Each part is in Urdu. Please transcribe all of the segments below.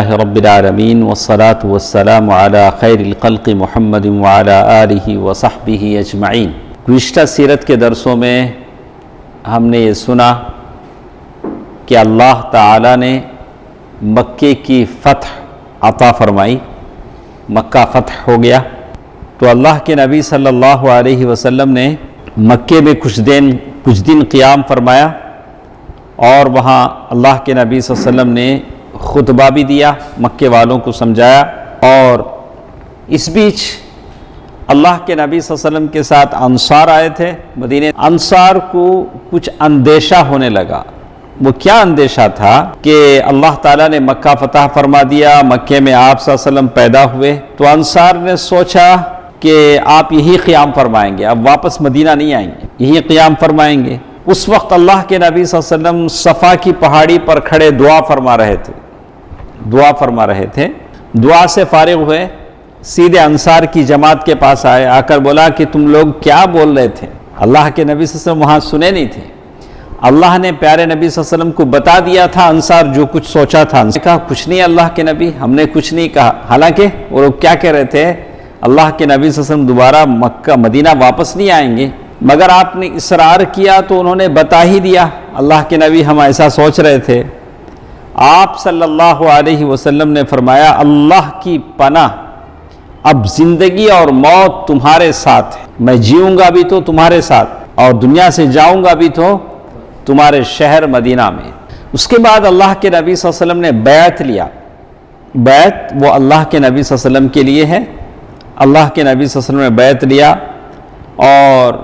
للہ رب العالمین والصلاة والسلام علی خیر الخلق محمد وعلی آلہ وصحبہ اجمعین۔ گزشتہ سیرت کے درسوں میں ہم نے یہ سنا کہ اللہ تعالیٰ نے مکے کی فتح عطا فرمائی، مکہ فتح ہو گیا تو اللہ کے نبی صلی اللہ علیہ وسلم نے مکے میں کچھ دن قیام فرمایا اور وہاں اللہ کے نبی صلی اللہ علیہ وسلم نے خطبہ بھی دیا، مکے والوں کو سمجھایا۔ اور اس بیچ اللہ کے نبی صلی اللہ علیہ وسلم کے ساتھ انصار آئے تھے مدینے۔ انصار کو کچھ اندیشہ ہونے لگا۔ وہ کیا اندیشہ تھا کہ اللہ تعالیٰ نے مکہ فتح فرما دیا، مکے میں آپ صلی اللہ علیہ وسلم پیدا ہوئے، تو انصار نے سوچا کہ آپ یہی قیام فرمائیں گے، اب واپس مدینہ نہیں آئیں گے، یہی قیام فرمائیں گے۔ اس وقت اللہ کے نبی صلی اللہ علیہ وسلم صفا کی پہاڑی پر کھڑے دعا فرما رہے تھے۔ دعا سے فارغ ہوئے، سیدھے انصار کی جماعت کے پاس آئے، آ کر بولا کہ تم لوگ کیا بول رہے تھے؟ اللہ کے نبی صلی اللہ علیہ وسلم وہاں سنے نہیں تھے۔ اللہ نے پیارے نبی صلی اللہ علیہ وسلم کو بتا دیا تھا انصار جو کچھ سوچا تھا۔ انصار نے کہا کچھ نہیں اللہ کے نبی، ہم نے کچھ نہیں کہا۔ حالانکہ وہ لوگ کیا کہہ رہے تھے؟ اللہ کے نبی صلی اللہ علیہ وسلم دوبارہ مکہ مدینہ واپس نہیں آئیں گے، مگر آپ نے اصرار کیا تو انہوں نے بتا ہی دیا اللہ کے نبی ہم ایسا سوچ رہے تھے۔ آپ صلی اللہ علیہ وسلم نے فرمایا اللہ کی پناہ، اب زندگی اور موت تمہارے ساتھ ہے، میں جیوں گا بھی تو تمہارے ساتھ اور دنیا سے جاؤں گا بھی تو تمہارے شہر مدینہ میں۔ اس کے بعد اللہ کے نبی صلی اللہ علیہ وسلم نے بیعت لیا۔ بیعت وہ اللہ کے نبی صلی اللہ علیہ وسلم کے لیے ہے۔ اللہ کے نبی صلی اللہ علیہ وسلم نے بیعت لیا اور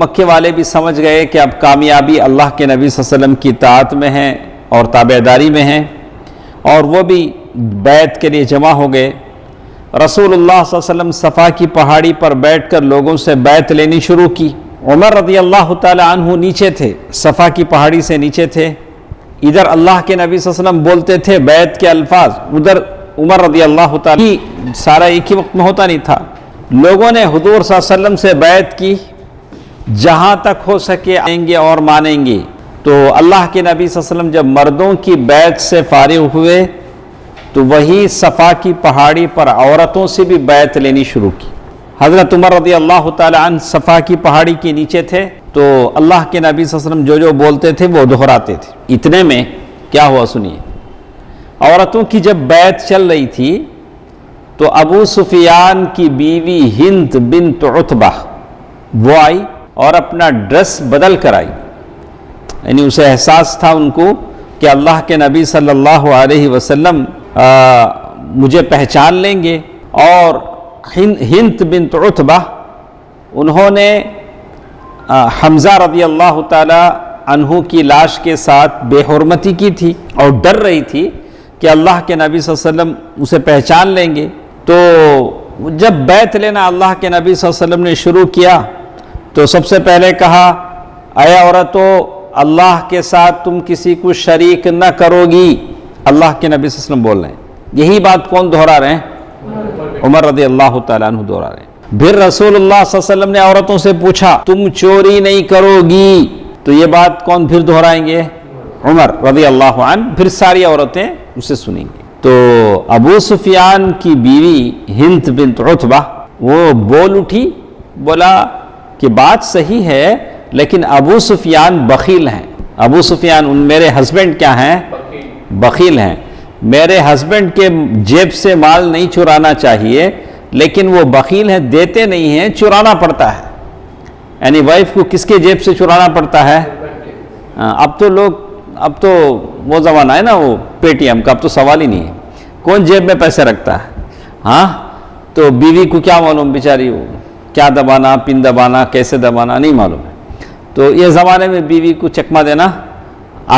مکے والے بھی سمجھ گئے کہ اب کامیابی اللہ کے نبی صلی اللہ علیہ وسلم کی اطاعت میں ہے اور تابعداری میں ہیں، اور وہ بھی بیعت کے لیے جمع ہو گئے۔ رسول اللہ صلی اللہ علیہ وسلم صفا کی پہاڑی پر بیٹھ کر لوگوں سے بیعت لینی شروع کی۔ عمر رضی اللہ تعالی عنہ نیچے تھے، صفا کی پہاڑی سے نیچے تھے، ادھر اللہ کے نبی صلی اللہ علیہ وسلم بولتے تھے بیعت کے الفاظ، ادھر عمر رضی اللہ تعالی، سارا ایک ہی وقت میں ہوتا نہیں تھا۔ لوگوں نے حضور صلی اللہ علیہ وسلم سے بیعت کی، جہاں تک ہو سکے آئیں گے اور مانیں گے۔ تو اللہ کے نبی صلی اللہ علیہ وسلم جب مردوں کی بیعت سے فارغ ہوئے تو وہی صفا کی پہاڑی پر عورتوں سے بھی بیعت لینی شروع کی۔ حضرت عمر رضی اللہ تعالی عنہ صفا کی پہاڑی کے نیچے تھے تو اللہ کے نبی صلی اللہ علیہ وسلم جو بولتے تھے وہ دہراتے تھے۔ اتنے میں کیا ہوا سنیے، عورتوں کی جب بیعت چل رہی تھی تو ابو سفیان کی بیوی ہند بنت عتبہ وہ آئی اور اپنا ڈریس بدل کر آئی، یعنی اسے احساس تھا ان کو کہ اللہ کے نبی صلی اللہ علیہ وسلم مجھے پہچان لیں گے۔ اور ہند بنت عتبہ انہوں نے حمزہ رضی اللہ تعالی عنہ کی لاش کے ساتھ بے حرمتی کی تھی اور ڈر رہی تھی کہ اللہ کے نبی صلی اللہ علیہ وسلم اسے پہچان لیں گے۔ تو جب بیعت لینا اللہ کے نبی صلی اللہ علیہ وسلم نے شروع کیا تو سب سے پہلے کہا اے عورتوں اللہ کے ساتھ تم کسی کو شریک نہ کرو گی، اللہ کے نبی صلی اللہ علیہ وسلم بول رہے ہیں۔ یہی بات کون دہرا رہے ہیں؟ عمر رضی اللہ تعالیٰ عنہ دہرا رہے ہیں۔ پھر رسول اللہ صلی اللہ علیہ وسلم نے عورتوں سے پوچھا تم چوری نہیں کرو گی، تو یہ بات کون پھر دہرائیں گے؟ عمر رضی اللہ عنہ۔ پھر ساری عورتیں اسے سنیں گی۔ تو ابو سفیان کی بیوی ہند بنت عتبہ وہ بول اٹھی، بولا کہ بات صحیح ہے لیکن ابو سفیان بخیل ہیں۔ ابو سفیان میرے ہسبینڈ کیا ہیں؟ بخیل ہیں۔ میرے ہسبینڈ کے جیب سے مال نہیں چرانا چاہیے لیکن وہ بخیل ہیں، دیتے نہیں ہیں، چرانا پڑتا ہے۔ یعنی وائف کو کس کے جیب سے چرانا پڑتا ہے؟ اب تو وہ زمانہ ہے نا وہ پے ٹی ایم کا، اب تو سوال ہی نہیں ہے، کون جیب میں پیسے رکھتا ہے؟ ہاں تو بیوی کو کیا معلوم بیچاری کیا دبانا، پن دبانا، کیسے دبانا نہیں معلوم ہے۔ تو یہ زمانے میں بیوی کو چکما دینا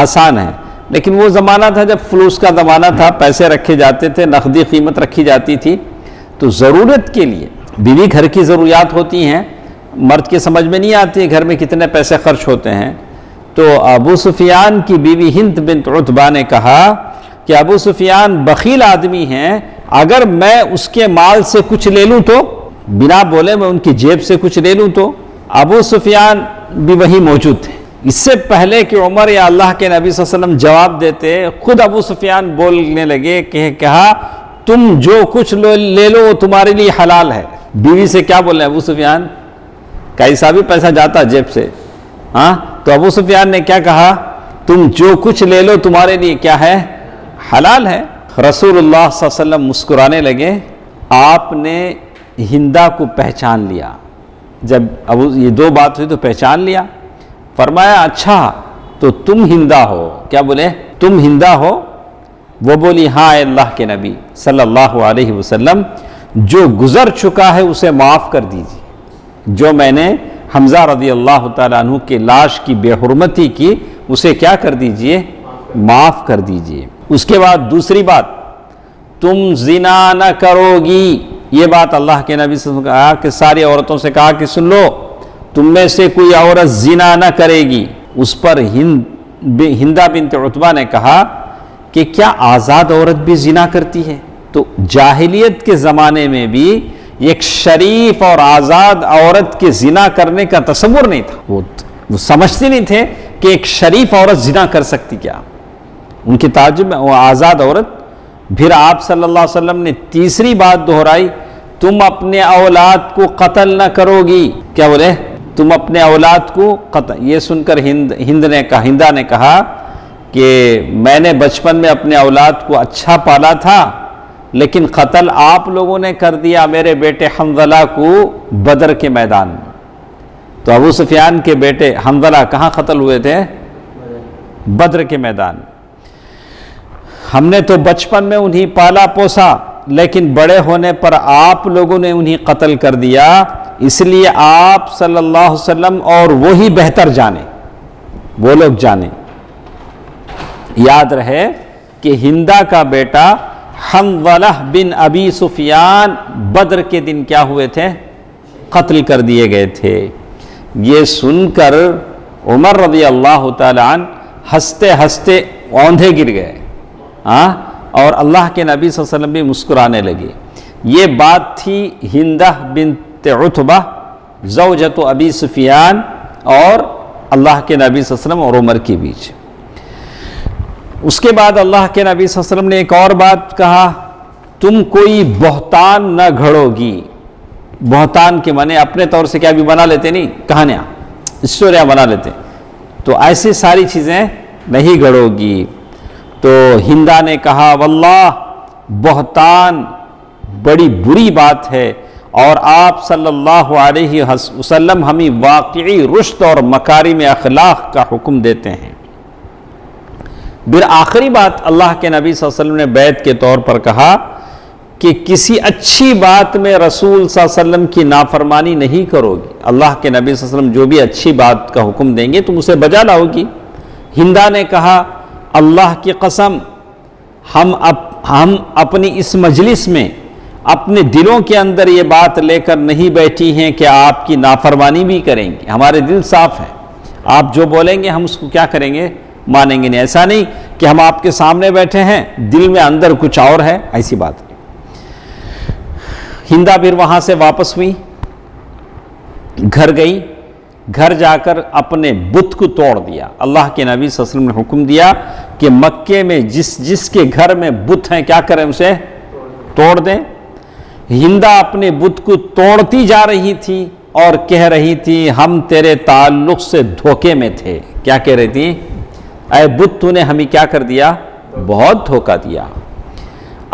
آسان ہے، لیکن وہ زمانہ تھا جب فلوس کا زمانہ تھا، پیسے رکھے جاتے تھے، نقدی قیمت رکھی جاتی تھی۔ تو ضرورت کے لیے بیوی گھر کی ضروریات ہوتی ہیں، مرد کے سمجھ میں نہیں آتی گھر میں کتنے پیسے خرچ ہوتے ہیں۔ تو ابو سفیان کی بیوی ہند بنت عتبہ نے کہا کہ ابو سفیان بخیل آدمی ہیں، اگر میں اس کے مال سے کچھ لے لوں تو، بنا بولے میں ان کی جیب سے کچھ لے لوں تو۔ ابو سفیان بھی وہی موجود تھے، اس سے پہلے کہ عمر یا اللہ کے نبی صلی اللہ علیہ وسلم جواب دیتے، خود ابو سفیان بولنے لگے کہ کہا تم جو کچھ لے لو وہ تمہارے لیے حلال ہے۔ بیوی سے کیا بول رہے ہیں ابو سفیان؟ کیسا بھی پیسہ جاتا جیب سے، ہاں، تو ابو سفیان نے کیا کہا؟ تم جو کچھ لے لو تمہارے لیے کیا ہے؟ حلال ہے۔ رسول اللہ صلی اللہ علیہ وسلم مسکرانے لگے۔ آپ نے ہندا کو پہچان لیا، جب یہ دو بات ہوئی تو پہچان لیا۔ فرمایا اچھا تو تم ہندا ہو؟ کیا بولے؟ تم ہندا ہو؟ وہ بولی ہاں اے اللہ کے نبی صلی اللہ علیہ وسلم، جو گزر چکا ہے اسے معاف کر دیجیے، جو میں نے حمزہ رضی اللہ تعالیٰ عنہ کے لاش کی بے حرمتی کی اسے کیا کر دیجئے؟ معاف کر دیجئے۔ اس کے بعد دوسری بات، تم زنا نہ کرو گی، یہ بات اللہ کے نبی صلی اللہ علیہ وسلم نے کہا کہ ساری عورتوں سے کہا کہ سن لو، تم میں سے کوئی عورت زنا نہ کرے گی۔ اس پر ہندہ بنت عتبہ نے کہا کہ کیا آزاد عورت بھی زنا کرتی ہے؟ تو جاہلیت کے زمانے میں بھی ایک شریف اور آزاد عورت کے زنا کرنے کا تصور نہیں تھا، وہ سمجھتے نہیں تھے کہ ایک شریف عورت زنا کر سکتی کیا، ان کی تعجب میں وہ آزاد عورت۔ پھر آپ صلی اللہ علیہ وسلم نے تیسری بات دہرائی، تم اپنے اولاد کو قتل نہ کرو گی۔ کیا بولے؟ تم اپنے اولاد کو قتل۔ یہ سن کر ہندہ نے کہا کہ میں نے بچپن میں اپنے اولاد کو اچھا پالا تھا، لیکن قتل آپ لوگوں نے کر دیا میرے بیٹے حنظلہ کو بدر کے میدان میں۔ تو ابو سفیان کے بیٹے حنظلہ کہاں قتل ہوئے تھے؟ بدر کے میدان میں۔ ہم نے تو بچپن میں انہیں پالا پوسا، لیکن بڑے ہونے پر آپ لوگوں نے انہیں قتل کر دیا، اس لیے آپ صلی اللہ علیہ وسلم اور وہی بہتر جانے، وہ لوگ جانے۔ یاد رہے کہ ہندہ کا بیٹا حنظلہ بن ابی سفیان بدر کے دن کیا ہوئے تھے؟ قتل کر دیے گئے تھے۔ یہ سن کر عمر رضی اللہ تعالی عنہ ہنستے ہنستے اوندھے گر گئے، اور اللہ کے نبی صلی اللہ علیہ وسلم بھی مسکرانے لگے۔ یہ بات تھی ہندہ بنت عتبہ زوجۃ ابی سفیان اور اللہ کے نبی صلی اللہ علیہ وسلم اور عمر کے بیچ۔ اس کے بعد اللہ کے نبی صلی اللہ علیہ وسلم نے ایک اور بات کہا، تم کوئی بہتان نہ گھڑو گی۔ بہتان کے معنی اپنے طور سے کیا بھی بنا لیتے نہیں، کہانیاں، اسٹوریاں بنا لیتے، تو ایسی ساری چیزیں نہیں گھڑو گی۔ تو ہندہ نے کہا واللہ بہتان بڑی بری بات ہے، اور آپ صلی اللہ علیہ وسلم ہمیں واقعی رشد اور مکارم اخلاق کا حکم دیتے ہیں۔ پھر آخری بات اللہ کے نبی صلی اللہ علیہ وسلم نے بیعت کے طور پر کہا کہ کسی اچھی بات میں رسول صلی اللہ علیہ وسلم کی نافرمانی نہیں کرو گی۔ اللہ کے نبی صلی اللہ علیہ وسلم جو بھی اچھی بات کا حکم دیں گے تم اسے بجا لاؤ گی۔ ہندہ نے کہا اللہ کی قسم، ہم اپنی اس مجلس میں اپنے دلوں کے اندر یہ بات لے کر نہیں بیٹھی ہیں کہ آپ کی نافرمانی بھی کریں گے، ہمارے دل صاف ہیں، آپ جو بولیں گے ہم اس کو کیا کریں گے؟ مانیں گے نہیں۔ ایسا نہیں کہ ہم آپ کے سامنے بیٹھے ہیں دل میں اندر کچھ اور ہے، ایسی بات نہیں۔ ہندہ پھر وہاں سے واپس ہوئی، گھر گئی، گھر جا کر اپنے بت کو توڑ دیا۔ اللہ کے نبی صلی اللہ علیہ وسلم نے حکم دیا کہ مکے میں جس کے گھر میں بت ہیں کیا کریں؟ اسے توڑ دیں۔ ہندہ اپنے بت کو توڑتی جا رہی تھی اور کہہ رہی تھی ہم تیرے تعلق سے دھوکے میں تھے۔ کیا کہہ رہی تھی؟ اے بت تو نے ہمیں کیا کر دیا؟ بہت دھوکہ دیا۔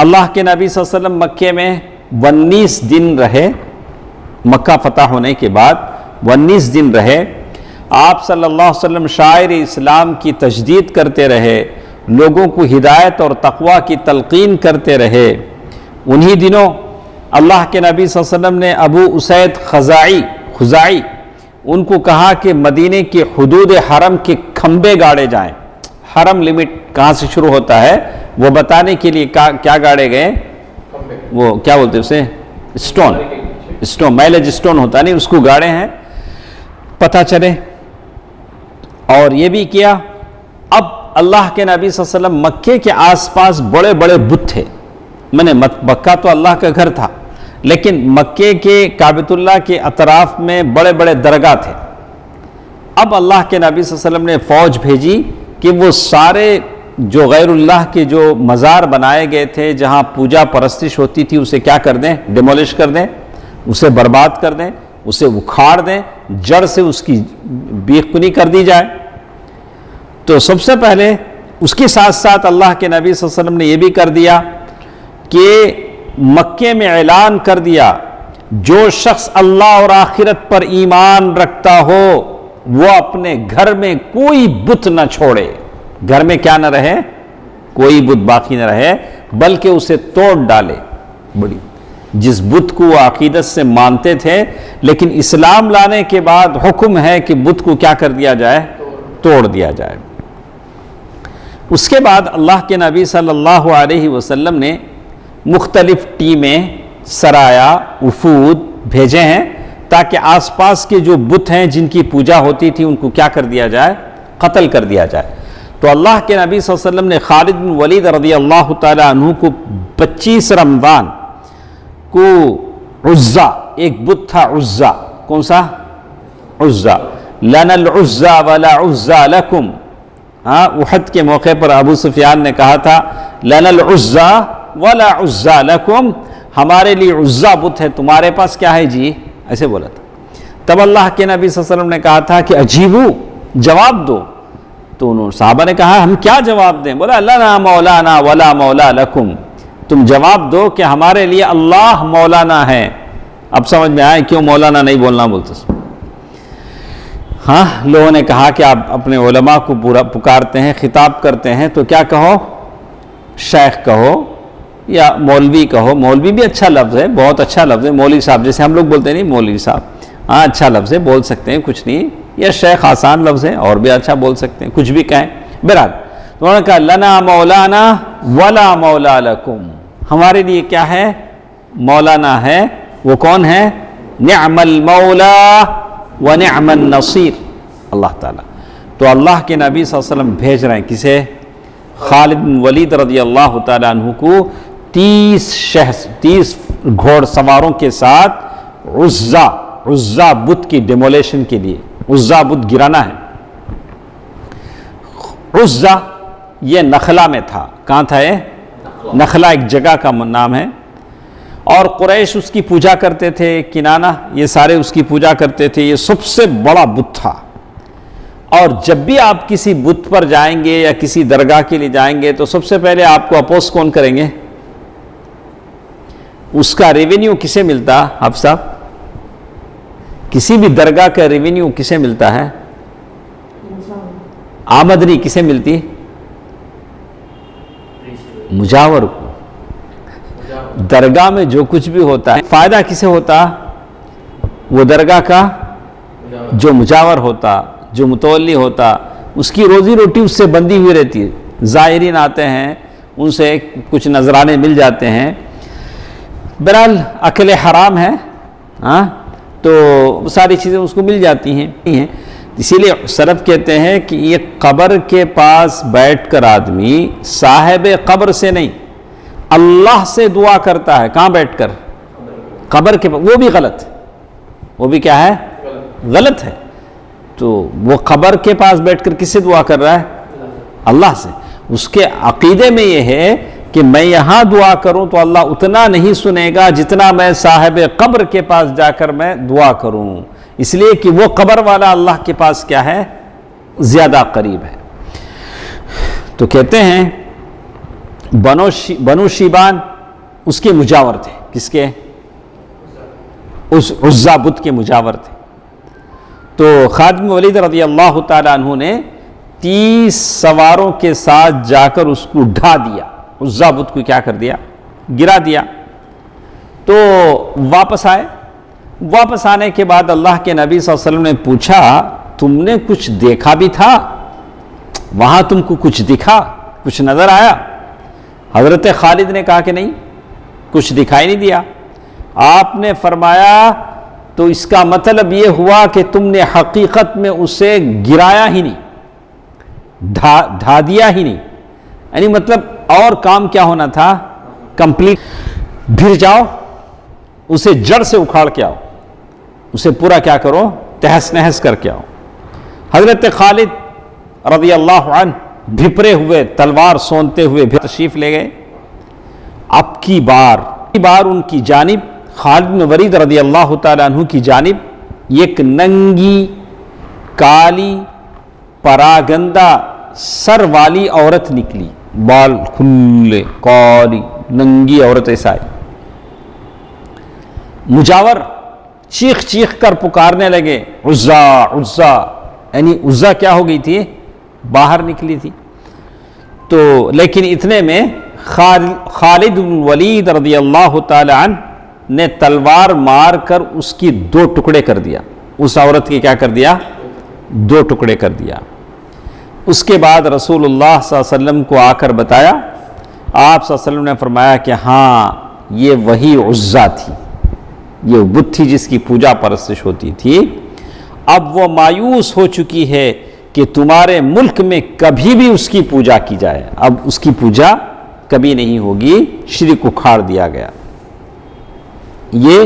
اللہ کے نبی صلی اللہ علیہ وسلم مکے میں 19 دن رہے، مکہ فتح ہونے کے بعد 19 دن رہے۔ آپ صلی اللہ علیہ وسلم شاعر اسلام کی تجدید کرتے رہے، لوگوں کو ہدایت اور تقوی کی تلقین کرتے رہے۔ انہی دنوں اللہ کے نبی صلی اللہ علیہ وسلم نے ابو اسید خزاعی ان کو کہا کہ مدینے کی حدود حرم کے کھمبے گاڑے جائیں۔ حرم لمٹ کہاں سے شروع ہوتا ہے وہ بتانے کے لیے کیا گاڑے گئے؟ وہ کیا بولتے اسے؟ اسٹون، میلج اسٹون ہوتا نہیں، اس کو گاڑے ہیں پتہ چلے۔ اور یہ بھی کیا، اب اللہ کے نبی صلی اللہ علیہ وسلم مکے کے آس پاس بڑے بڑے بت تھے، مکہ تو اللہ کا گھر تھا، لیکن مکے کے کعبۃ اللہ کے اطراف میں بڑے بڑے درگاہ تھے۔ اب اللہ کے نبی صلی اللہ علیہ وسلم نے فوج بھیجی کہ وہ سارے جو غیر اللہ کے جو مزار بنائے گئے تھے، جہاں پوجا پرستش ہوتی تھی، اسے کیا کر دیں؟ ڈیمولش کر دیں، اسے برباد کر دیں، اسے اکھاڑ دیں، جڑ سے اس کی بیخ کنی کر دی جائے۔ تو سب سے پہلے اس کے ساتھ ساتھ اللہ کے نبی صلی اللہ علیہ وسلم نے یہ بھی کر دیا کہ مکے میں اعلان کر دیا، جو شخص اللہ اور آخرت پر ایمان رکھتا ہو وہ اپنے گھر میں کوئی بت نہ چھوڑے، گھر میں کیا نہ رہے؟ کوئی بت باقی نہ رہے، بلکہ اسے توڑ ڈالے۔ بڑی جس بت کو وہ عقیدت سے مانتے تھے، لیکن اسلام لانے کے بعد حکم ہے کہ بت کو کیا کر دیا جائے؟ توڑ دیا جائے۔ اس کے بعد اللہ کے نبی صلی اللہ علیہ وسلم نے مختلف ٹیمیں، سرایا، وفود بھیجے ہیں تاکہ آس پاس کے جو بت ہیں جن کی پوجا ہوتی تھی ان کو کیا کر دیا جائے؟ قتل کر دیا جائے۔ تو اللہ کے نبی صلی اللہ علیہ وسلم نے خالد بن ولید رضی اللہ تعالی عنہ کو 25 رمضان کو عزا، ایک بت تھا عزا، کون سا؟ عزا، لنا العزا ولا عزا لکم۔ احد کے موقع پر ابو سفیان نے کہا تھا لنا العزا ولا عزا لکم، ہمارے لیے عزا بت ہے، تمہارے پاس کیا ہے جی؟ ایسے بولا تھا۔ تب اللہ کے نبی صلی اللہ علیہ وسلم نے کہا تھا کہ اجیبو، جواب دو۔ تو انہوں صحابہ نے کہا ہم کیا جواب دیں؟ بولا لنا مولانا ولا مولا لکم، تم جواب دو کہ ہمارے لیے اللہ مولانا ہے۔ اب سمجھ میں آئے کیوں مولانا نہیں بولنا بولتے؟ ہاں، لوگوں نے کہا کہ آپ اپنے علماء کو پکارتے ہیں، خطاب کرتے ہیں تو کیا کہو؟ شیخ کہو یا مولوی کہو۔ مولوی بھی اچھا لفظ ہے، بہت اچھا لفظ ہے۔ مولوی صاحب جیسے ہم لوگ بولتے نہیں مولوی صاحب، ہاں اچھا لفظ ہے، بول سکتے ہیں، کچھ نہیں۔ یا شیخ آسان لفظ ہے، اور بھی اچھا بول سکتے ہیں، کچھ بھی کہیں۔ بہرحال انہوں نے کہا لنا مولانا ولا مولا لکم، ہمارے لیے کیا ہے؟ مولانا ہے۔ وہ کون ہے؟ نعم المولا ونعم النصیر، اللہ تعالیٰ۔ تو اللہ کے نبی صلی اللہ علیہ وسلم بھیج رہے ہیں کسے؟ خالد بن ولید رضی اللہ تعالیٰ عنہ کو 30 گھوڑ سواروں کے ساتھ عزا بت کی ڈیمولیشن کے لیے، عزا بت گرانا ہے۔ عزا یہ نخلا میں تھا، کہاں تھا یہ؟ نخلا ایک جگہ کا نام ہے، اور قریش اس کی پوجا کرتے تھے، کنانہ یہ سارے اس کی پوجا کرتے تھے۔ یہ سب سے بڑا بت تھا، اور جب بھی آپ کسی بت پر جائیں گے یا کسی درگاہ کے لیے جائیں گے تو سب سے پہلے آپ کو اپوز کون کریں گے؟ اس کا ریونیو کسے ملتا؟ آپ صاحب، کسی بھی درگاہ کا ریونیو کسے ملتا ہے؟ آمدنی کسے ملتی؟ مجاور کو۔ درگاہ میں جو کچھ بھی ہوتا ہے فائدہ کسے ہوتا؟ وہ درگاہ کا جو مجاور ہوتا، جو متولی ہوتا، اس کی روزی روٹی اس سے بندھی ہوئی رہتی ہے۔ زائرین آتے ہیں، ان سے کچھ نذرانے مل جاتے ہیں۔ بہرحال اکل حرام ہے، ہاں، تو ساری چیزیں اس کو مل جاتی ہیں۔ اسی لیے سلف کہتے ہیں کہ یہ قبر کے پاس بیٹھ کر آدمی صاحب قبر سے نہیں، اللہ سے دعا کرتا ہے۔ کہاں بیٹھ کر؟ قبر کے پاس، وہ بھی غلط ہے، وہ بھی کیا ہے؟ غلط ہے۔ تو وہ قبر کے پاس بیٹھ کر کس سے دعا کر رہا ہے؟ اللہ سے۔ اس کے عقیدے میں یہ ہے کہ میں یہاں دعا کروں تو اللہ اتنا نہیں سنے گا جتنا میں صاحب قبر کے پاس جا کر میں دعا کروں، اس لیے کہ وہ قبر والا اللہ کے پاس کیا ہے؟ زیادہ قریب ہے۔ تو کہتے ہیں بنو شیبان اس کے مجاور تھے، کس کے؟ اس عزا بت کے مجاور تھے۔ تو خالد بن ولید رضی اللہ تعالیٰ عنہ نے 30 سواروں کے ساتھ جا کر اس کو ڈھا دیا، عزا بت کو کیا کر دیا؟ گرا دیا۔ تو واپس آئے، واپس آنے کے بعد اللہ کے نبی صلی اللہ علیہ وسلم نے پوچھا تم نے کچھ دیکھا بھی تھا وہاں؟ تم کو کچھ دکھا، کچھ نظر آیا؟ حضرت خالد نے کہا کہ نہیں، کچھ دکھائی نہیں دیا۔ آپ نے فرمایا تو اس کا مطلب یہ ہوا کہ تم نے حقیقت میں اسے گرایا ہی نہیں، ڈھا دیا ہی نہیں، یعنی مطلب اور کام کیا ہونا تھا؟ کمپلیٹ۔ پھر جاؤ اسے جڑ سے اکھاڑ کے آؤ، اسے پورا کیا کرو؟ تہس نہس کر کے آؤ۔ حضرت خالد رضی اللہ عنہ بھپرے ہوئے تلوار سونتے ہوئے تشریف لے گئے. اب کی بار ان کی جانب خالد بن ولید رضی اللہ تعالیٰ عنہ کی جانب ایک ننگی کالی پراگندہ سر والی عورت نکلی, بال کھلے کالی ننگی عورت ایسا ہے. مجاور چیخ چیخ کر پکارنے لگے عزا عزا, یعنی عزا کیا ہو گئی تھی, باہر نکلی تھی. تو لیکن اتنے میں خالد بن ولید رضی اللہ تعالی عنہ نے تلوار مار کر اس کی 2 ٹکڑے کر دیا. اس عورت کے کیا کر دیا, 2 ٹکڑے کر دیا. اس کے بعد رسول اللہ صلی اللہ علیہ وسلم کو آ کر بتایا. آپ صلی اللہ علیہ وسلم نے فرمایا کہ ہاں یہ وہی عزا تھی, یہ بت تھی جس کی پوجا پرستش ہوتی تھی. اب وہ مایوس ہو چکی ہے کہ تمہارے ملک میں کبھی بھی اس کی پوجا کی جائے. اب اس کی پوجا کبھی نہیں ہوگی, شرک اکھاڑ دیا گیا. یہ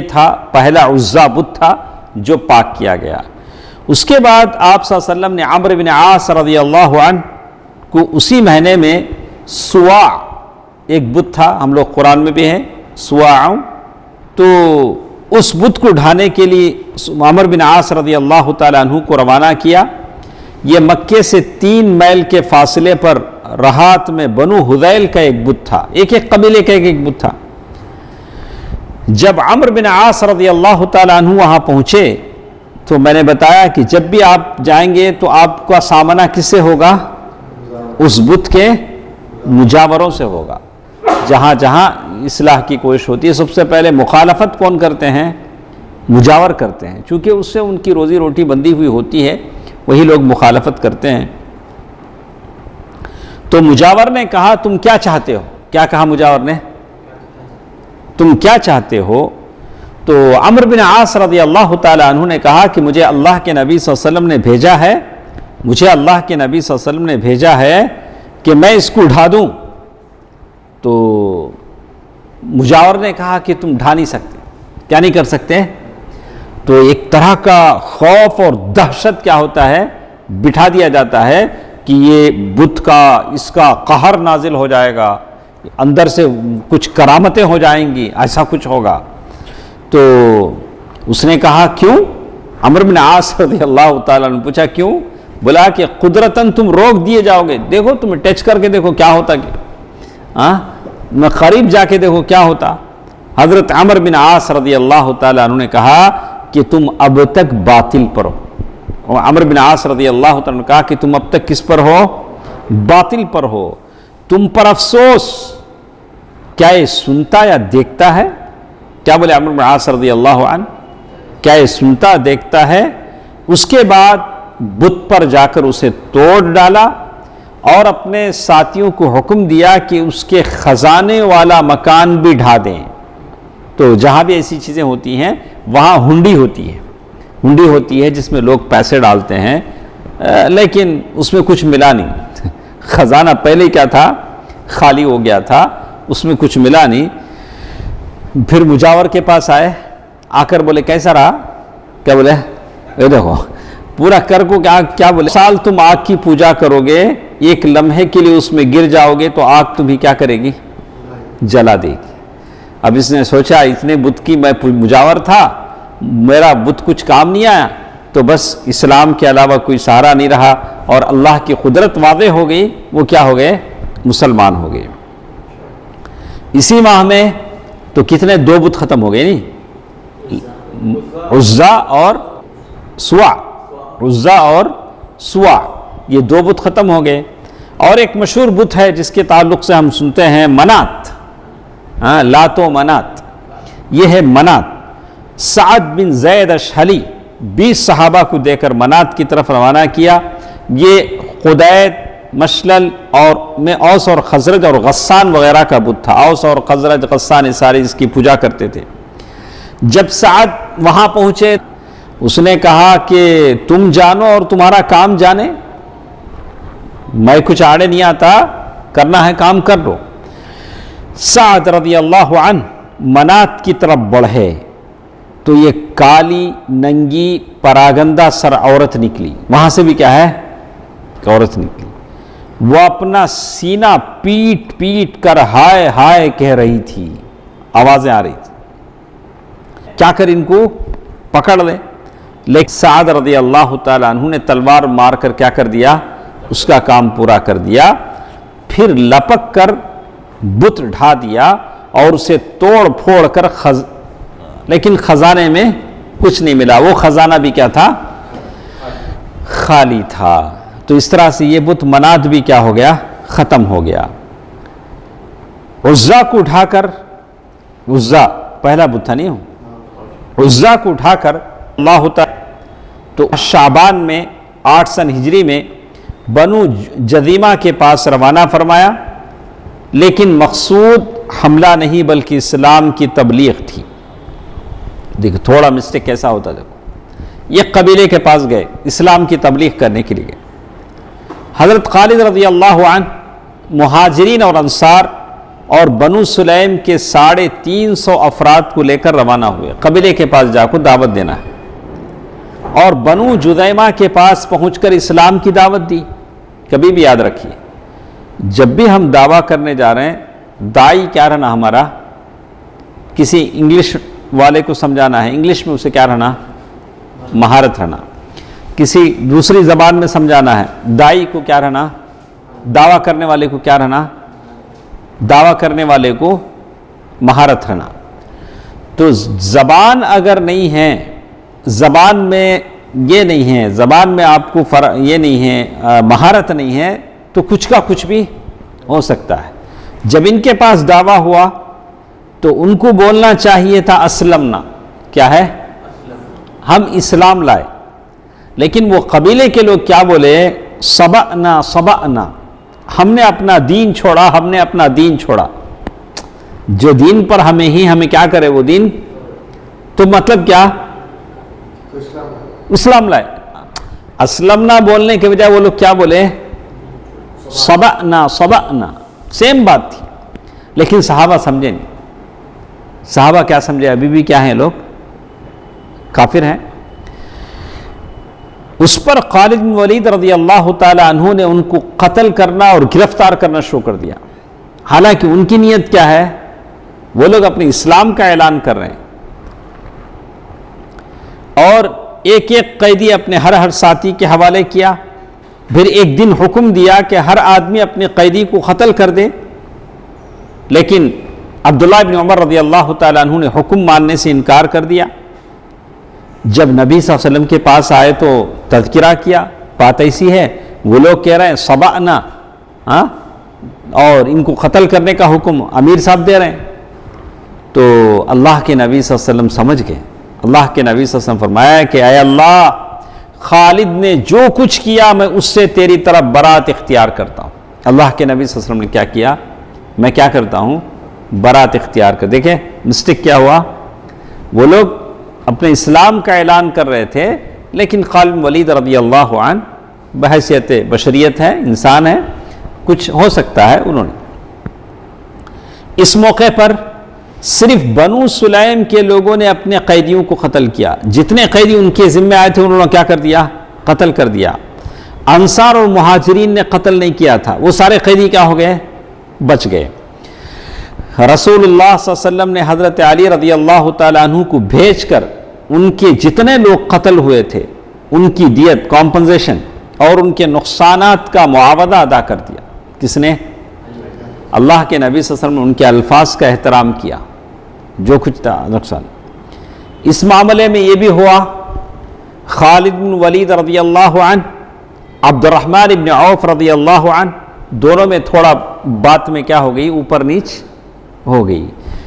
تھا پہلا عزا بت تھا جو پاک کیا گیا. اس کے بعد آپ صلی اللہ علیہ وسلم نے عمرو بن عاص رضی اللہ عنہ کو اسی مہینے میں سواع ایک بت تھا, ہم لوگ قرآن میں بھی ہیں سواع, تو اس بت کو ڈھانے کے لیے عمرو بن عاص رضی اللہ تعالیٰ عنہ کو روانہ کیا. یہ مکے سے 3 میل کے فاصلے پر رہات میں بنو حذیل کا ایک بت تھا, ایک قبیلے کا ایک بت تھا. جب عمرو بن عاص رضی اللہ تعالیٰ عنہ وہاں پہنچے تو میں نے بتایا کہ جب بھی آپ جائیں گے تو آپ کا سامنا کس سے ہوگا, اس بت کے مجاوروں سے ہوگا. جہاں جہاں اصلاح کی کوشش ہوتی ہے سب سے پہلے مخالفت کون کرتے ہیں, مجاور کرتے ہیں, چونکہ اس سے ان کی روزی روٹی بندی ہوئی ہوتی ہے, وہی لوگ مخالفت کرتے ہیں. تو مجاور نے کہا تم کیا چاہتے ہو, کیا کہا مجاور نے, تم کیا چاہتے ہو؟ تو عمرو بن عاص رضی اللہ تعالیٰ عنہ نے کہا کہ مجھے اللہ کے نبی صلی اللہ علیہ وسلم نے بھیجا ہے, مجھے اللہ کے نبی صلی اللہ علیہ وسلم نے بھیجا ہے کہ میں اس کو ڈھا دوں. تو مجاور نے کہا کہ تم ڈھا نہیں سکتے. کیا نہیں کر سکتے؟ تو ایک طرح کا خوف اور دہشت کیا ہوتا ہے, بٹھا دیا جاتا ہے کہ یہ بت کا اس کا قہر نازل ہو جائے گا, اندر سے کچھ کرامتیں ہو جائیں گی, ایسا کچھ ہوگا. تو اس نے کہا کیوں؟ عمرو بن عاص رضی اللہ تعالیٰ نے پوچھا کیوں؟ بولا کہ قدرتاً تم روک دیے جاؤ گے, دیکھو تم ٹچ کر کے دیکھو کیا ہوتا, میں قریب جا کے دیکھو کیا ہوتا. حضرت عمرو بن عاص رضی اللہ تعالیٰ عنہ نے کہا کہ تم اب تک باطل پر ہو. اور عمرو بن عاص رضی اللہ تعالیٰ نے کہا کہ تم اب تک کس پر ہو, باطل پر ہو. تم پر افسوس, کیا یہ سنتا یا دیکھتا ہے؟ کیا بولے عمرو بن عاص رضی اللہ عنہ, کیا یہ سنتا دیکھتا ہے؟ اس کے بعد بت پر جا کر اسے توڑ ڈالا اور اپنے ساتھیوں کو حکم دیا کہ اس کے خزانے والا مکان بھی ڈھا دیں. تو جہاں بھی ایسی چیزیں ہوتی ہیں وہاں ہنڈی ہوتی ہے جس میں لوگ پیسے ڈالتے ہیں, لیکن اس میں کچھ ملا نہیں. خزانہ پہلے کیا تھا, خالی ہو گیا تھا, اس میں کچھ ملا نہیں. پھر مجاور کے پاس آئے, آ کر بولے کیسا رہا؟ کیا بولے, اے دیکھو پورا کر کو کیا بولے, سال تم آگ کی پوجا کرو گے, ایک لمحے کے لیے اس میں گر جاؤ گے تو آگ تمہیں کیا کرے گی, جلا دے گی. اب اس نے سوچا اتنے بت کی میں مجاور تھا, میرا بت کچھ کام نہیں آیا, تو بس اسلام کے علاوہ کوئی سہارا نہیں رہا اور اللہ کی قدرت واضح ہو گئی, وہ کیا ہو گئے, مسلمان ہو گئے. اسی ماہ میں تو کتنے 2 بت ختم ہو گئے نہیں, عزا اور سوا, عزا اور سوا, یہ 2 بت ختم ہو گئے. اور ایک مشہور بت ہے جس کے تعلق سے ہم سنتے ہیں منات, لات و منات, یہ ہے منات. سعد بن زید اشہلی 20 صحابہ کو دے کر منات کی طرف روانہ کیا. یہ قدید, مشلل اور میں اوس اور خزرج اور غسان وغیرہ کا بت تھا. اوس اور خزرج غسان سارے اس کی پوجا کرتے تھے. جب سعد وہاں پہنچے اس نے کہا کہ تم جانو اور تمہارا کام جانے, میں کچھ آڑے نہیں آتا, کرنا ہے کام کر لو. سعد رضی اللہ عنہ منات کی طرف بڑھے تو یہ کالی ننگی پراگندہ سر عورت نکلی، وہاں سے بھی کیا ہے کہ عورت نکلی، وہ اپنا سینہ پیٹ پیٹ کر ہائے ہائے کہہ رہی تھی، آوازیں آ رہی تھی، کیا کر ان کو پکڑ لے، لیکن سعد رضی اللہ تعالیٰ عنہ نے تلوار مار کر کیا کر دیا، اس کا کام پورا کر دیا، پھر لپک کر بت ڈھا دیا اور اسے توڑ پھوڑ کر لیکن خزانے میں کچھ نہیں ملا، وہ خزانہ بھی کیا تھا، خالی تھا۔ تو اس طرح سے یہ بت منات بھی کیا ہو گیا، ختم ہو گیا۔ عزا کو اٹھا کر، عزا پہلا بت تھا، نہیں ہو، عزا کو اٹھا کر اللہ تعالی تو شعبان میں 8 سن ہجری میں بنو جذیمہ کے پاس روانہ فرمایا، لیکن مقصود حملہ نہیں بلکہ اسلام کی تبلیغ تھی۔ دیکھو تھوڑا مسٹیک کیسا ہوتا، دیکھو یہ قبیلے کے پاس گئے اسلام کی تبلیغ کرنے کے لیے۔ حضرت خالد رضی اللہ عنہ مہاجرین اور انصار اور بنو سلیم کے 350 افراد کو لے کر روانہ ہوئے، قبیلے کے پاس جا کر دعوت دینا ہے، اور بنو جذیمہ کے پاس پہنچ کر اسلام کی دعوت دی۔ کبھی بھی یاد رکھیے، جب بھی ہم دعویٰ کرنے جا رہے ہیں، داعی کیا رہنا ہمارا، کسی انگلش والے کو سمجھانا ہے، انگلش میں اسے کیا رہنا، مہارت رہنا، کسی دوسری زبان میں سمجھانا ہے، داعی کو کیا رہنا، دعویٰ کرنے والے کو کیا رہنا، دعویٰ کرنے والے کو مہارت رہنا۔ تو زبان اگر نہیں ہے، زبان میں یہ نہیں ہے، زبان میں آپ کو یہ نہیں ہے، مہارت نہیں ہے، تو کچھ کا کچھ بھی ہو سکتا ہے۔ جب ان کے پاس دعویٰ ہوا تو ان کو بولنا چاہیے تھا اسلمنا، کیا ہے، ہم اسلام لائے، لیکن وہ قبیلے کے لوگ کیا بولے، صبأنا صبأنا، ہم نے اپنا دین چھوڑا، ہم نے اپنا دین چھوڑا، جو دین پر ہمیں کیا کرے وہ دین، تو مطلب کیا، اسلام لائے۔ اسلمنا بولنے کے بجائے وہ لوگ کیا بولے، صبأنا صبأنا، سیم بات تھی، لیکن صحابہ سمجھے نہیں۔ صحابہ کیا سمجھے، ابھی بھی کیا ہیں، لوگ کافر ہیں۔ اس پر خالد بن ولید رضی اللہ تعالی عنہ نے ان کو قتل کرنا اور گرفتار کرنا شروع کر دیا، حالانکہ ان کی نیت کیا ہے، وہ لوگ اپنے اسلام کا اعلان کر رہے ہیں، اور ایک ایک قیدی اپنے ہر ساتھی کے حوالے کیا۔ پھر ایک دن حکم دیا کہ ہر آدمی اپنے قیدی کو قتل کر دے، لیکن عبداللہ بن عمر رضی اللہ تعالیٰ عنہ نے حکم ماننے سے انکار کر دیا۔ جب نبی صلی اللہ علیہ وسلم کے پاس آئے تو تذکرہ کیا، بات ایسی ہے، وہ لوگ کہہ رہے ہیں صبأنا، اور ان کو قتل کرنے کا حکم امیر صاحب دے رہے ہیں۔ تو اللہ کے نبی صلی اللہ علیہ وسلم سمجھ گئے، اللہ کے نبی صلی اللہ علیہ وسلم فرمایا کہ اے اللہ، خالد نے جو کچھ کیا میں اس سے تیری طرف برات اختیار کرتا ہوں۔ اللہ کے نبی صلی اللہ علیہ وسلم نے کیا کیا، میں کیا کرتا ہوں، برات اختیار کر۔ دیکھیں مسٹیک کیا ہوا، وہ لوگ اپنے اسلام کا اعلان کر رہے تھے، لیکن خالد بن ولید رضی اللہ عنہ بحیثیت بشریت ہے، انسان ہے، کچھ ہو سکتا ہے، انہوں نے اس موقع پر صرف بنو سلیم کے لوگوں نے اپنے قیدیوں کو قتل کیا، جتنے قیدی ان کے ذمہ آئے تھے انہوں نے کیا کر دیا، قتل کر دیا۔ انصار اور مہاجرین نے قتل نہیں کیا تھا، وہ سارے قیدی کیا ہو گئے، بچ گئے۔ رسول اللہ صلی اللہ علیہ وسلم نے حضرت علی رضی اللہ تعالیٰ عنہ کو بھیج کر ان کے جتنے لوگ قتل ہوئے تھے ان کی دیت، کمپنسیشن اور ان کے نقصانات کا معاوضہ ادا کر دیا۔ کس نے، اللہ کے نبی صلی اللہ علیہ وسلم نے ان کے الفاظ کا احترام کیا، جو کچھ تھا نقصان۔ اس معاملے میں یہ بھی ہوا، خالد بن ولید رضی اللہ عنہ، عبد الرحمن بن عوف رضی اللہ عنہ، دونوں میں تھوڑا بات میں کیا ہو گئی، اوپر نیچ ہو گئی،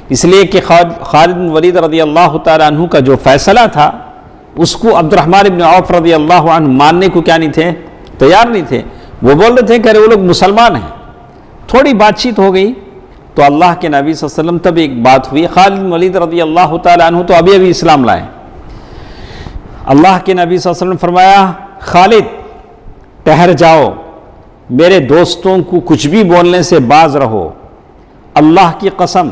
اس لیے کہ خالد بن ولید رضی اللہ تعالیٰ عنہ کا جو فیصلہ تھا اس کو عبد الرحمن بن عوف رضی اللہ عنہ ماننے کو کیا نہیں تھے، تیار نہیں تھے۔ وہ بول رہے تھے کہ وہ لوگ مسلمان ہیں۔ تھوڑی بات چیت ہو گئی تو اللہ کے نبی صلی اللہ علیہ وسلم تب ایک بات ہوئی، خالد بن ولید رضی اللہ تعالیٰ عنہ تو ابھی اسلام لائے۔ اللہ کے نبی صلی اللہ علیہ وسلم نے فرمایا، خالد ٹھہر جاؤ، میرے دوستوں کو کچھ بھی بولنے سے باز رہو، اللہ کی قسم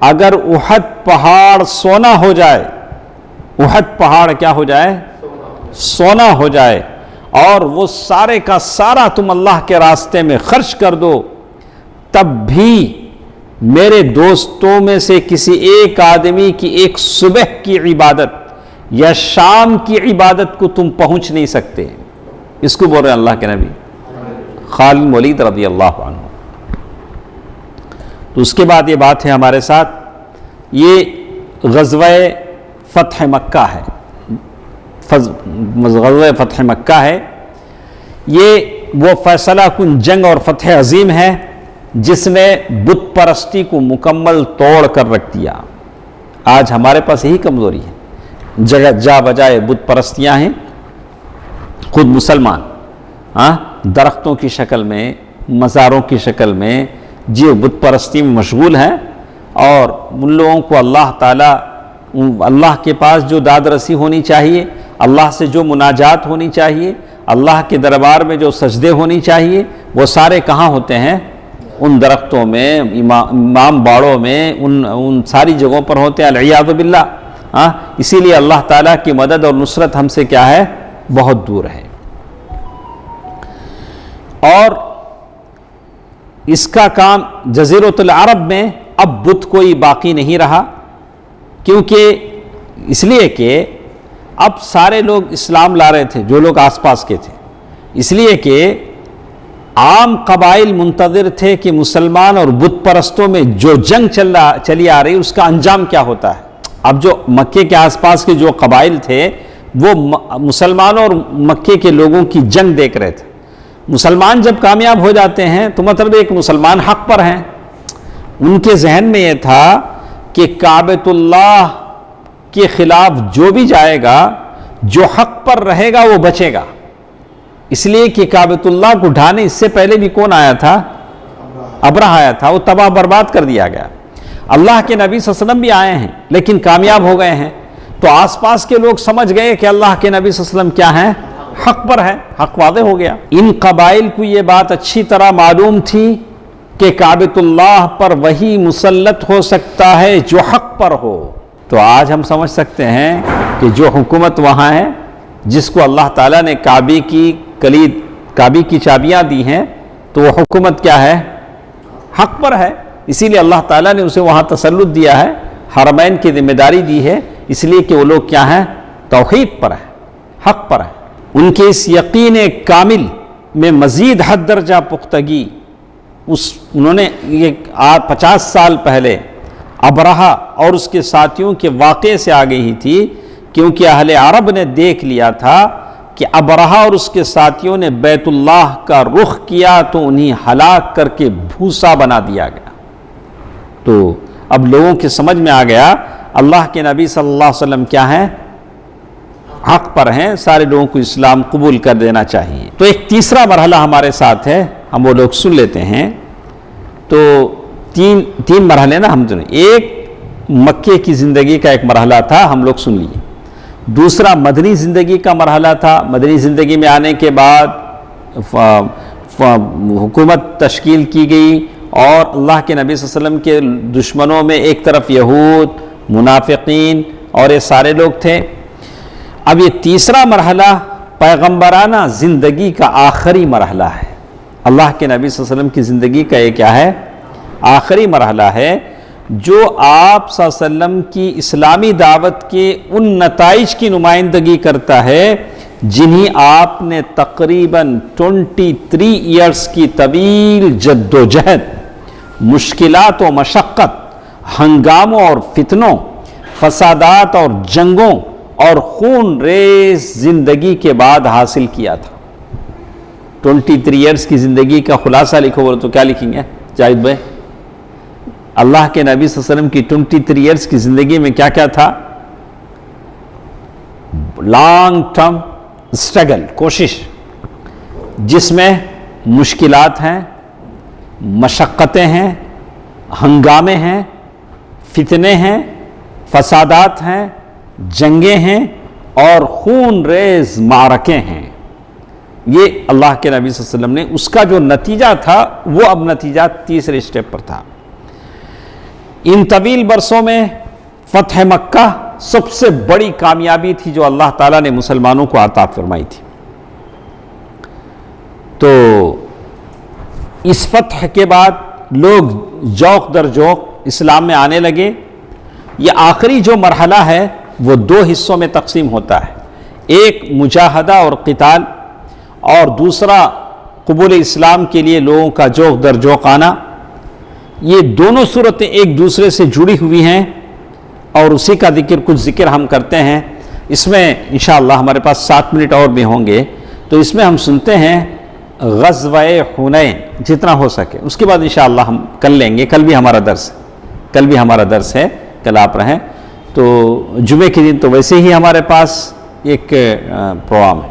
اگر احد پہاڑ سونا ہو جائے احد پہاڑ کیا ہو جائے؟ سونا ہو جائے، اور وہ سارے کا سارا تم اللہ کے راستے میں خرچ کر دو، تب بھی میرے دوستوں میں سے کسی ایک آدمی کی ایک صبح کی عبادت یا شام کی عبادت کو تم پہنچ نہیں سکتے۔ اس کو بول رہے ہیں اللہ کے نبی خالد بن ولید رضی اللہ عنہ۔ تو اس کے بعد یہ بات ہے ہمارے ساتھ، یہ غزوہ فتح مکہ ہے، غزوہ فتح مکہ ہے، یہ وہ فیصلہ کن جنگ اور فتح عظیم ہے جس نے بت پرستی کو مکمل توڑ کر رکھ دیا۔ آج ہمارے پاس یہی کمزوری ہے، جگہ جا بجائے بت پرستیاں ہیں، خود مسلمان درختوں کی شکل میں، مزاروں کی شکل میں جو بت پرستی میں مشغول ہیں، اور ان لوگوں کو اللہ تعالیٰ، اللہ کے پاس جو داد رسی ہونی چاہیے، اللہ سے جو مناجات ہونی چاہیے، اللہ کے دربار میں جو سجدے ہونی چاہیے، وہ سارے کہاں ہوتے ہیں؟ ان درختوں میں، امام باڑوں میں، ان ساری جگہوں پر ہوتے ہیں، العیاذ باللہ۔ اسی لیے اللہ تعالیٰ کی مدد اور نصرت ہم سے کیا ہے؟ بہت دور ہے۔ اور اس کا کام جزیرۃ العرب میں اب بت کوئی باقی نہیں رہا، کیونکہ اس لیے کہ اب سارے لوگ اسلام لا رہے تھے جو لوگ آس پاس کے تھے، اس لیے کہ عام قبائل منتظر تھے کہ مسلمان اور بت پرستوں میں جو جنگ چلی آ رہی اس کا انجام کیا ہوتا ہے۔ اب جو مکے کے آس پاس کے جو قبائل تھے وہ مسلمانوں اور مکے کے لوگوں کی جنگ دیکھ رہے تھے۔ مسلمان جب کامیاب ہو جاتے ہیں تو مطلب ایک مسلمان حق پر ہیں، ان کے ذہن میں یہ تھا کہ کعبۃ اللہ کے خلاف جو بھی جائے گا، جو حق پر رہے گا وہ بچے گا، اس لیے کہ کعبۃ اللہ کو ڈھانے اس سے پہلے بھی کون آیا تھا؟ ابرہہ آیا تھا، وہ تباہ برباد کر دیا گیا۔ اللہ کے نبی صلی اللہ علیہ وسلم بھی آئے ہیں لیکن کامیاب ہو گئے ہیں، تو آس پاس کے لوگ سمجھ گئے کہ اللہ کے نبی صلی اللہ علیہ وسلم کیا ہیں؟ حق پر ہے، حق واضح ہو گیا۔ ان قبائل کو یہ بات اچھی طرح معلوم تھی کہ کعبۃ اللہ پر وہی مسلط ہو سکتا ہے جو حق پر ہو۔ تو آج ہم سمجھ سکتے ہیں کہ جو حکومت وہاں ہے، جس کو اللہ تعالیٰ نے کعبے کی کلید، کعبے کی چابیاں دی ہیں، تو وہ حکومت کیا ہے؟ حق پر ہے۔ اسی لیے اللہ تعالیٰ نے اسے وہاں تسلط دیا ہے، حرمین کی ذمہ داری دی ہے، اس لیے کہ وہ لوگ کیا ہیں؟ توحید پر ہے، حق پر ہے۔ ان کے اس یقین کامل میں مزید حد درجہ پختگی انہوں نے یہ 50 سال پہلے ابرہہ اور اس کے ساتھیوں کے واقعے سے آ گئی تھی، کیونکہ اہل عرب نے دیکھ لیا تھا کہ ابرہہ اور اس کے ساتھیوں نے بیت اللہ کا رخ کیا تو انہیں ہلاک کر کے بھوسا بنا دیا گیا۔ تو اب لوگوں کے سمجھ میں آ گیا اللہ کے نبی صلی اللہ علیہ وسلم کیا ہیں؟ حق پر ہیں، سارے لوگوں کو اسلام قبول کر دینا چاہیے۔ تو ایک تیسرا مرحلہ ہمارے ساتھ ہے، ہم وہ لوگ سن لیتے ہیں۔ تو تین مرحلے نا ہم دونوں، ایک مکے کی زندگی کا ایک مرحلہ تھا، ہم لوگ سن لیے۔ دوسرا مدنی زندگی کا مرحلہ تھا، مدنی زندگی میں آنے کے بعد حکومت تشکیل کی گئی، اور اللہ کے نبی صلی اللہ علیہ وسلم کے دشمنوں میں ایک طرف یہود، منافقین اور یہ سارے لوگ تھے۔ اب یہ تیسرا مرحلہ پیغمبرانہ زندگی کا آخری مرحلہ ہے۔ اللہ کے نبی صلی اللہ علیہ وسلم کی زندگی کا یہ کیا ہے؟ آخری مرحلہ ہے، جو آپ صلی اللہ علیہ وسلم کی اسلامی دعوت کے ان نتائج کی نمائندگی کرتا ہے جنہیں آپ نے تقریباً 23 ایئرز کی طویل جد و جہد، مشکلات و مشقت، ہنگاموں اور فتنوں، فسادات اور جنگوں اور خون ریز زندگی کے بعد حاصل کیا تھا۔ 23 ایئرز کی زندگی کا خلاصہ لکھو بولے تو کیا لکھیں گے جاہد بھائی؟ اللہ کے نبی صلی اللہ علیہ وسلم کی 23 ایئرز کی زندگی میں کیا کیا تھا؟ لانگ ٹرم اسٹرگل، کوشش، جس میں مشکلات ہیں، مشقتیں ہیں، ہنگامے ہیں، فتنے ہیں، فسادات ہیں، جنگیں ہیں اور خون ریز معرکے ہیں۔ یہ اللہ کے نبی صلی اللہ علیہ وسلم نے، اس کا جو نتیجہ تھا وہ اب نتیجہ تیسرے اسٹیپ پر تھا۔ ان طویل برسوں میں فتح مکہ سب سے بڑی کامیابی تھی جو اللہ تعالیٰ نے مسلمانوں کو عطا فرمائی تھی۔ تو اس فتح کے بعد لوگ جوق در جوق اسلام میں آنے لگے۔ یہ آخری جو مرحلہ ہے وہ دو حصوں میں تقسیم ہوتا ہے، ایک مجاہدہ اور قتال، اور دوسرا قبول اسلام کے لیے لوگوں کا جوق در جوق آنا۔ یہ دونوں صورتیں ایک دوسرے سے جڑی ہوئی ہیں، اور اسی کا کچھ ذکر ہم کرتے ہیں۔ اس میں انشاءاللہ ہمارے پاس 7 منٹ اور بھی ہوں گے، تو اس میں ہم سنتے ہیں غزوہ حنین جتنا ہو سکے، اس کے بعد انشاءاللہ ہم کل لیں گے۔ کل بھی ہمارا درس ہے، کل آپ رہیں، تو جمعے کے دن تو ویسے ہی ہمارے پاس ایک پروگرام ہے۔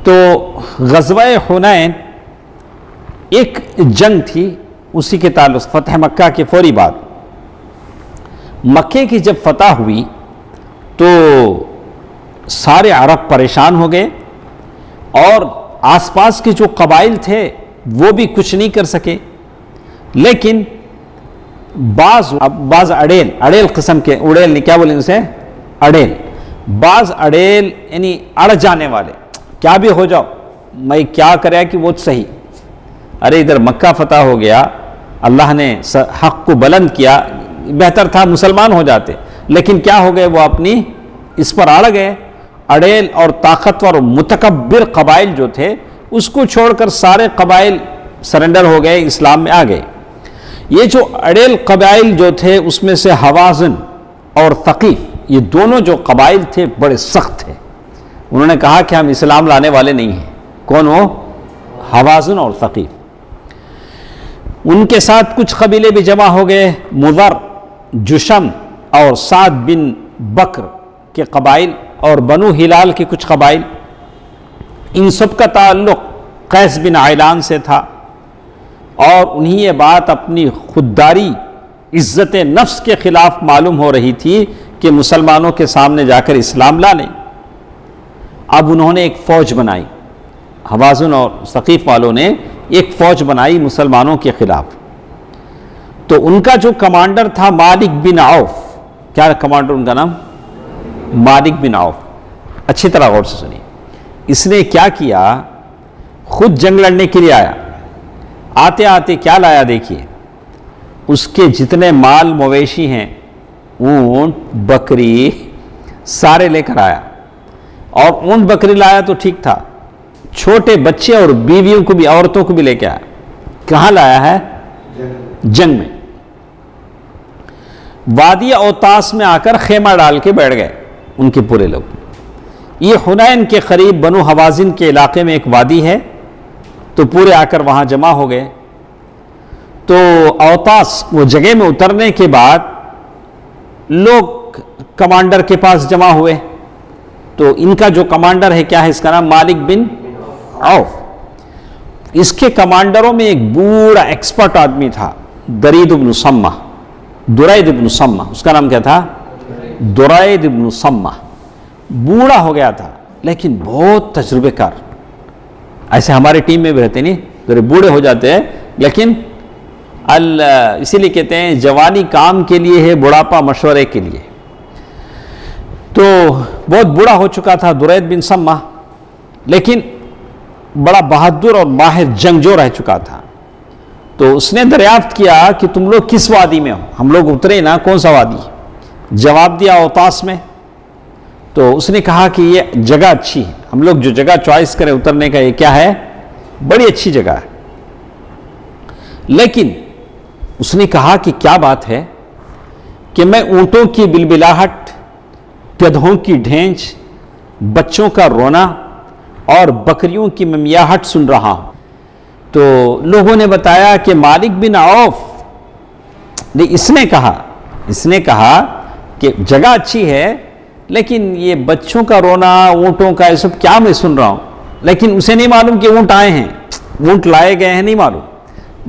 تو غزوہ حنین ایک جنگ تھی، اسی کے تعلق فتح مکہ کے فوری بعد۔ مکے کی جب فتح ہوئی تو سارے عرب پریشان ہو گئے، اور آس پاس کے جو قبائل تھے وہ بھی کچھ نہیں کر سکے، لیکن بعض اڑیل قسم کے، اڑیل نہیں کیا بولیں اسے، اڑیل، بعض اڑیل یعنی اڑ جانے والے، کیا بھی ہو جاؤ میں کیا کرے کہ وہ صحیح، ارے ادھر مکہ فتح ہو گیا، اللہ نے حق کو بلند کیا، بہتر تھا مسلمان ہو جاتے، لیکن کیا ہو گئے، وہ اپنی اس پر اڑ گئے۔ اڑیل اور طاقتور متکبر قبائل جو تھے اس کو چھوڑ کر سارے قبائل سرنڈر ہو گئے، اسلام میں آ گئے۔ یہ جو اڑیل قبائل جو تھے اس میں سے حوازن اور ثقیف، یہ دونوں جو قبائل تھے بڑے سخت تھے، انہوں نے کہا کہ ہم اسلام لانے والے نہیں ہیں۔ کون وہ؟ حوازن اور ثقیف۔ ان کے ساتھ کچھ قبیلے بھی جمع ہو گئے، مضر، جشم اور سعد بن بکر کے قبائل، اور بنو ہلال کے کچھ قبائل۔ ان سب کا تعلق قیس بن عیلان سے تھا، اور انہیں یہ بات اپنی خودداری، عزت نفس کے خلاف معلوم ہو رہی تھی کہ مسلمانوں کے سامنے جا کر اسلام لا لیں۔ اب انہوں نے ایک فوج بنائی، حوازن اور ثقیف والوں نے ایک فوج بنائی مسلمانوں کے خلاف۔ تو ان کا جو کمانڈر تھا مالک بن عوف، کیا کمانڈر ان کا نام؟ مالک بن عوف۔ اچھی طرح غور سے سنیے، اس نے کیا کیا، خود جنگ لڑنے کے لیے آیا، آتے آتے کیا لایا دیکھیے، اس کے جتنے مال مویشی ہیں، اونٹ بکری سارے لے کر آیا، اور اونٹ بکری لایا تو ٹھیک تھا، چھوٹے بچے اور بیویوں کو بھی، عورتوں کو بھی لے کے آیا۔ کہاں لایا ہے؟ جنگ میں۔ وادی اوتاس میں آ کر خیمہ ڈال کے بیٹھ گئے ان کے پورے لوگ۔ یہ حنین کے قریب بنو حوازن کے علاقے میں ایک وادی ہے، تو پورے آ کر وہاں جمع ہو گئے۔ تو اوتاس وہ جگہ میں اترنے کے بعد لوگ کمانڈر کے پاس جمع ہوئے۔ تو ان کا جو کمانڈر ہے، کیا ہے اس کا نام؟ مالک بن عوف۔ اس کے کمانڈروں میں ایک بوڑھا ایکسپرٹ آدمی تھا، درید بن سمہ، درید بن سمہ، اس کا نام کیا تھا؟ درید بن سمہ۔ بوڑھا ہو گیا تھا لیکن بہت تجربے کار، ایسے ہمارے ٹیم میں بھی رہتے نہیں، ذرا بوڑھے ہو جاتے ہیں، لیکن اسی لیے کہتے ہیں جوانی کام کے لیے ہے، بڑھاپا مشورے کے لیے۔ تو بہت بوڑھا ہو چکا تھا درید بن سمہ، لیکن بڑا بہادر اور ماہر جنگجو رہ چکا تھا۔ تو اس نے دریافت کیا کہ تم لوگ کس وادی میں ہو؟ ہم لوگ اترے نا، کون سا وادی؟ جواب دیا اوتاس میں۔ تو اس نے کہا کہ یہ جگہ اچھی ہے، ہم لوگ جو جگہ چوائس کریں اترنے کا، یہ کیا ہے؟ بڑی اچھی جگہ ہے۔ لیکن اس نے کہا کہ کیا بات ہے کہ میں اونٹوں کی بلبلاہٹ، گدھوں کی ڈھینچ، بچوں کا رونا اور بکریوں کی ممیاہٹ سن رہا ہوں۔ تو لوگوں نے بتایا کہ مالک بن عوف نے اس نے کہا کہ جگہ اچھی ہے، لیکن یہ بچوں کا رونا، اونٹوں کا، یہ سب کیا میں سن رہا ہوں؟ لیکن اسے نہیں معلوم کہ اونٹ آئے ہیں، اونٹ لائے گئے ہیں نہیں معلوم،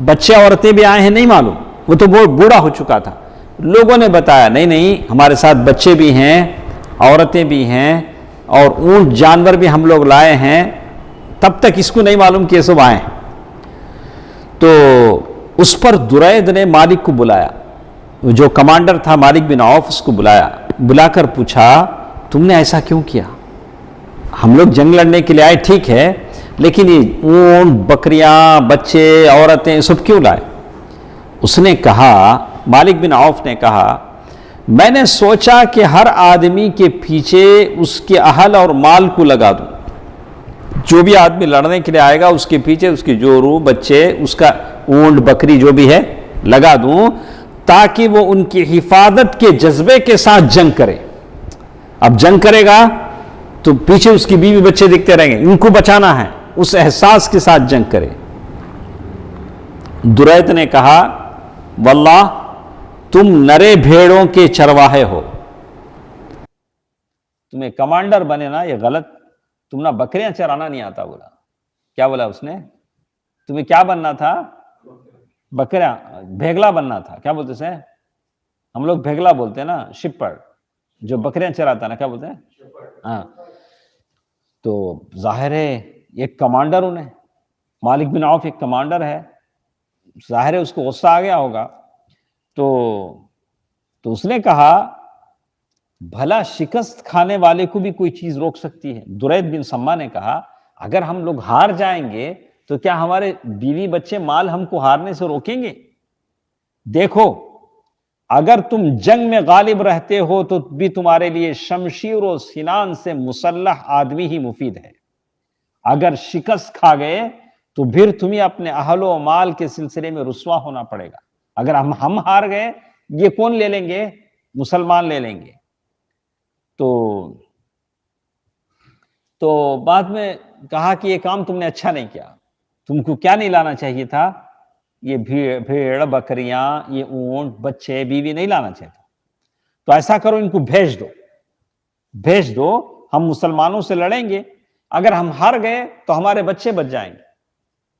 بچے عورتیں بھی آئے ہیں نہیں معلوم، وہ تو بہت بوڑھا ہو چکا تھا۔ لوگوں نے بتایا نہیں ہمارے ساتھ بچے بھی ہیں، عورتیں بھی ہیں، اور اونٹ جانور بھی ہم لوگ لائے ہیں، تب تک اس کو نہیں معلوم کہ یہ سب آئے ہیں۔ تو اس پر درید نے مالک کو بلایا، جو کمانڈر تھا مالک بن عوف، اس کو بلایا بلا کر پوچھا تم نے ایسا کیوں کیا؟ ہم لوگ جنگ لڑنے کے لیے آئے ٹھیک ہے، لیکن یہ اونٹ، بکریاں، بچے، عورتیں سب کیوں لائے؟ اس نے کہا، مالک بن عوف نے کہا، میں نے سوچا کہ ہر آدمی کے پیچھے اس کے اہل اور مال کو لگا دوں، جو بھی آدمی لڑنے کے لیے آئے گا اس کے پیچھے اس کی جورو، بچے، اس کا اونٹ، بکری جو بھی ہے لگا دوں، تاکہ وہ ان کی حفاظت کے جذبے کے ساتھ جنگ کرے۔ اب جنگ کرے گا تو پیچھے اس کی بیوی بچے دکھتے رہیں گے، ان کو بچانا ہے، اس احساس کے ساتھ جنگ کرے۔ درید نے کہا، واللہ تم نرے بھیڑوں کے چرواہے ہو، تمہیں کمانڈر بنے نا، یہ غلط، تم نہ بکریاں چرانا نہیں آتا۔ بولا کیا بولا اس نے؟ تمہیں کیا بننا تھا؟ بکریاں، بھیگلا بننا تھا۔ کیا بولتے سے؟ ہم لوگ بھیگلا بولتے ہیں نا، شپر جو بکریاں چراتا نا، کیا بولتے ہیں؟ ہاں، تو ظاہر ہے ایک کمانڈر انہیں، مالک بن عوف ایک کمانڈر ہے، ظاہر ہے اس کو غصہ آ گیا ہوگا۔ تو اس نے کہا، بھلا شکست کھانے والے کو بھی کوئی چیز روک سکتی ہے؟ درید بن سما نے کہا، اگر ہم لوگ ہار جائیں گے تو کیا ہمارے بیوی بچے مال ہم کو ہارنے سے روکیں گے؟ دیکھو، اگر تم جنگ میں غالب رہتے ہو تو بھی تمہارے لیے شمشیر و سنان سے مسلح آدمی ہی مفید ہے، اگر شکست کھا گئے تو پھر تمہیں اپنے اہل و مال کے سلسلے میں رسوا ہونا پڑے گا۔ اگر ہم ہار گئے، یہ کون لے لیں گے؟ مسلمان لے لیں گے۔ تو بعد میں کہا کہ یہ کام تم نے اچھا نہیں کیا، تم کو کیا نہیں لانا چاہیے تھا؟ یہ بھیڑ، بکریاں، یہ اونٹ، بچے، بیوی نہیں لانا چاہیے تھا۔ تو ایسا کرو، ان کو بھیج دو، ہم مسلمانوں سے لڑیں گے، اگر ہم ہار گئے تو ہمارے بچے بچ جائیں گے،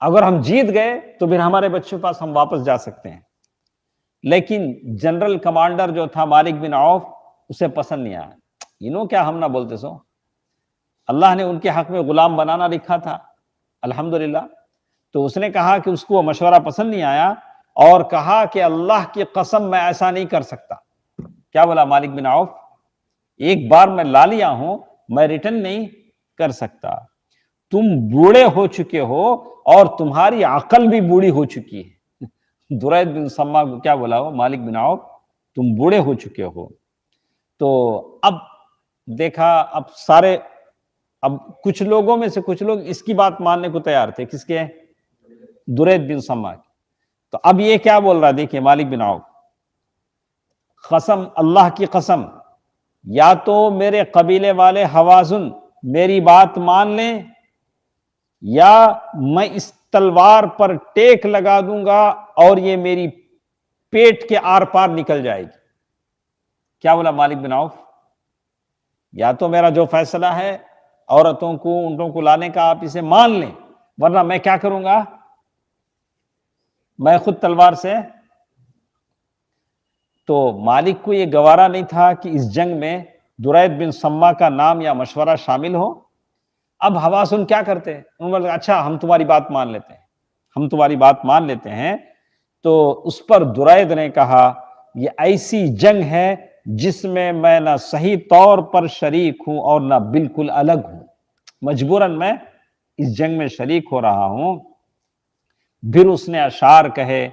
اگر ہم جیت گئے تو پھر ہمارے بچوں کے پاس ہم واپس جا سکتے ہیں۔ لیکن جنرل کمانڈر جو تھا مالک بن عوف، اسے پسند نہیں آیا، انہوں کیا ہم نہ بولتے سو، اللہ نے ان کے حق میں غلام بنانا لکھا تھا، الحمدللہ۔ تو اس نے کہا کہ اس کو وہ مشورہ پسند نہیں آیا، اور کہا کہ اللہ کی قسم میں ایسا نہیں کر سکتا۔ کیا بولا مالک بن عوف؟ ایک بار میں لا لیا ہوں، میں ریٹرن نہیں کر سکتا، تم بوڑھے ہو چکے ہو اور تمہاری عقل بھی بوڑھی ہو چکی ہے۔ درید بن سما کو کیا بولا ہو مالک بن عوف؟ تم بوڑھے ہو چکے ہو۔ تو اب دیکھا، اب کچھ لوگوں میں سے کچھ لوگ اس کی بات ماننے کو تیار تھے، کس کے؟ درید بن سما کی۔ تو اب یہ کیا بول رہا، دیکھیں مالک بن عوف، قسم اللہ کی قسم، یا تو میرے قبیلے والے حوازن میری بات مان لیں، یا میں اس تلوار پر ٹیک لگا دوں گا اور یہ میری پیٹ کے آر پار نکل جائے گی۔ کیا بولا مالک بن عوف؟ یا تو میرا جو فیصلہ ہے عورتوں کو، اونٹوں کو لانے کا، آپ اسے مان لیں، ورنہ میں کیا کروں گا؟ میں خود تلوار سے۔ تو مالک کو یہ گوارا نہیں تھا کہ اس جنگ میں درید بن سما کا نام یا مشورہ شامل ہو۔ اب حوازن کیا کرتے ہیں؟ انہوں نے کہا، اچھا ہم تمہاری بات مان لیتے ہیں۔ تو اس پر درید نے کہا، یہ ایسی جنگ ہے جس میں میں نہ صحیح طور پر شریک ہوں اور نہ بالکل الگ ہوں، مجبوراً میں اس جنگ میں شریک ہو رہا ہوں۔ پھر اس نے اشعار کہے،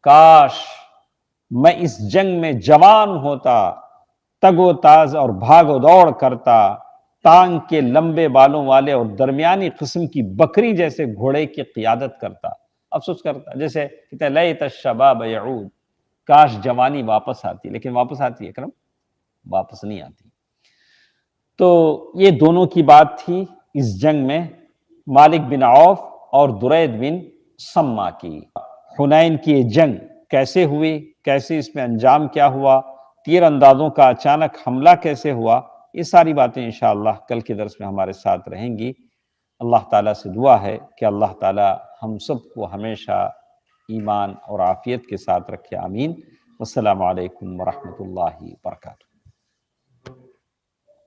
کاش میں اس جنگ میں جوان ہوتا، تگ و تاز اور بھاگ و دوڑ کرتا، ٹانگ کے لمبے بالوں والے اور درمیانی قسم کی بکری جیسے گھوڑے کی قیادت کرتا، افسوس کرتا، جیسے کہتے ہیں لیت الشباب یعود، کاش جوانی واپس آتی، لیکن واپس آتی ہے کرم؟ واپس نہیں آتی۔ تو یہ دونوں کی بات تھی اس جنگ میں، مالک بن عوف اور درید بن سما کی۔ حنین کی یہ جنگ کیسے ہوئی، کیسے اس میں انجام کیا ہوا، تیر اندازوں کا اچانک حملہ کیسے ہوا، یہ ساری باتیں انشاءاللہ کل کے درس میں ہمارے ساتھ رہیں گی۔ اللہ تعالیٰ سے دعا ہے کہ اللہ تعالیٰ ہم سب کو ہمیشہ ایمان اور عافیت کے ساتھ رکھے، آمین۔ والسلام علیکم ورحمۃ اللہ وبرکاتہ۔